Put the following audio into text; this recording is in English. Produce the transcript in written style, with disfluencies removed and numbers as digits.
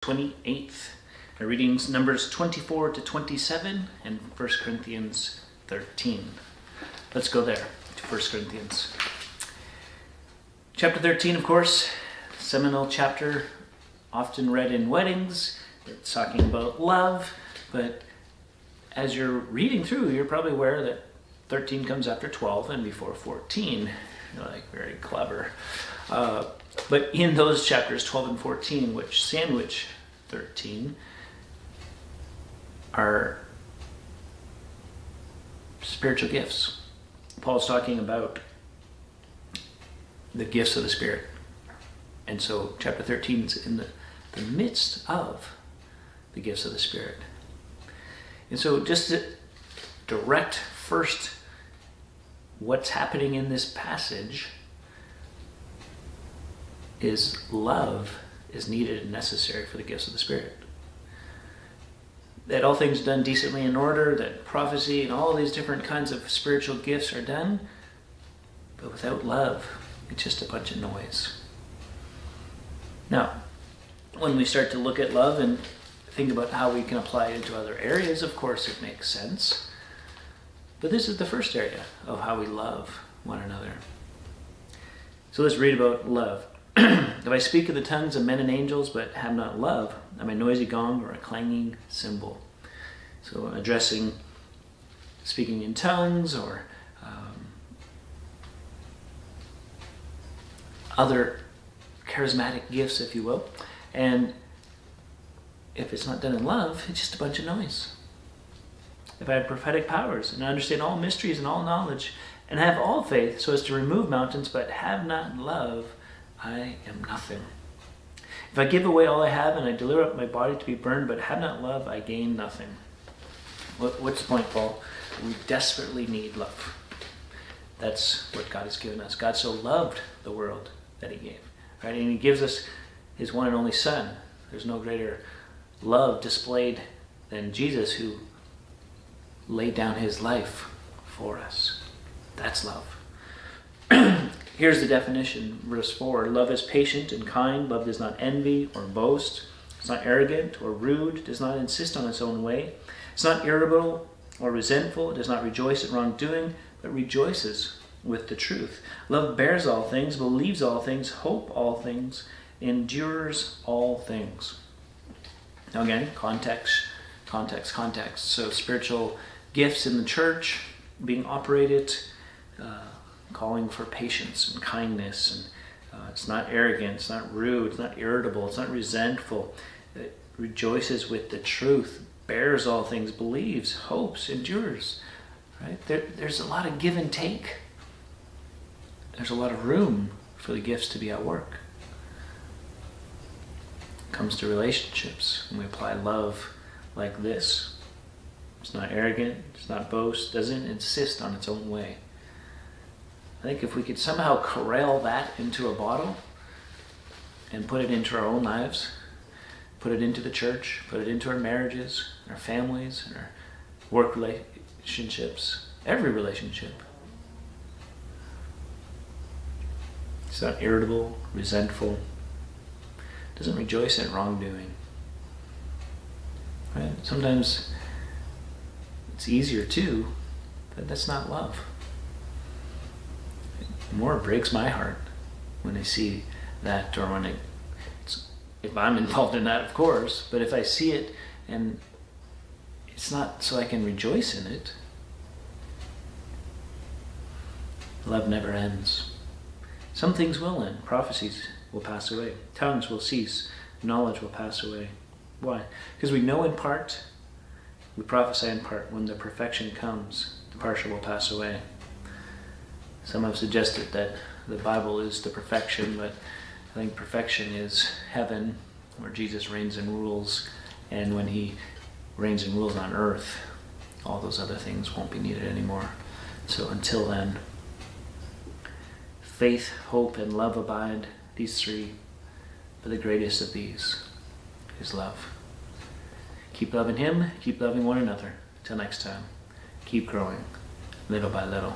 28th. Our readings Numbers 24 to 27 and 1 Corinthians 13. Let's go there to 1 Corinthians. Chapter 13, of course, seminal chapter, often read in weddings. It's talking about love, but as you're reading through, you're probably aware that 13 comes after 12 and before 14. You're like, very clever. But in those chapters 12 and 14, which sandwich 13, are spiritual gifts. Paul's talking about the gifts of the Spirit. And so chapter 13 is in the midst of the gifts of the Spirit. And so just to direct first what's happening in this passage is love is needed and necessary for the gifts of the Spirit. That all things done decently in order, that prophecy and all these different kinds of spiritual gifts are done, but without love, it's just a bunch of noise. Now, when we start to look at love and think about how we can apply it into other areas, of course it makes sense. But this is the first area of how we love one another. So let's read about love. If I speak of the tongues of men and angels but have not love, I'm a noisy gong or a clanging cymbal. So addressing speaking in tongues or other charismatic gifts, if you will. And if it's not done in love, it's just a bunch of noise. If I have prophetic powers and understand all mysteries and all knowledge and have all faith so as to remove mountains but have not love, I am nothing. If I give away all I have and I deliver up my body to be burned but have not love, I gain nothing. What's the point, Paul? We desperately need love. That's what God has given us. God so loved the world that he gave. Right? And he gives us his one and only Son. There's no greater love displayed than Jesus, who laid down his life for us. That's love. Here's the definition, verse 4. Love is patient and kind. Love does not envy or boast. It's not arrogant or rude. Does not insist on its own way. It's not irritable or resentful. It does not rejoice at wrongdoing, but rejoices with the truth. Love bears all things, believes all things, hopes all things, endures all things. Now again, context. So spiritual gifts in the church being operated, calling for patience and kindness, and it's not arrogant, it's not rude, it's not irritable, it's not resentful. It rejoices with the truth, bears all things, believes, hopes, endures. Right? There's a lot of give and take. There's a lot of room for the gifts to be at work. It comes to relationships, and we apply love like this. It's not arrogant, it's not boast, doesn't insist on its own way. I think if we could somehow corral that into a bottle and put it into our own lives, put it into the church, put it into our marriages, our families, and our work relationships, every relationship. It's not irritable, resentful, doesn't rejoice at wrongdoing. Right? Sometimes it's easier too, but that's not love. More breaks my heart when I see that, or when if I'm involved in that, of course, but if I see it and it's not so I can rejoice in it. Love never ends. Some things will end. Prophecies will pass away. Tongues will cease. Knowledge will pass away. Why? Because we know in part, we prophesy in part. When the perfection comes, the partial will pass away. Some have suggested that the Bible is the perfection, but I think perfection is heaven, where Jesus reigns and rules, and when he reigns and rules on earth, all those other things won't be needed anymore. So until then, faith, hope, and love abide, these three, but the greatest of these is love. Keep loving him, keep loving one another. Till next time, keep growing, little by little.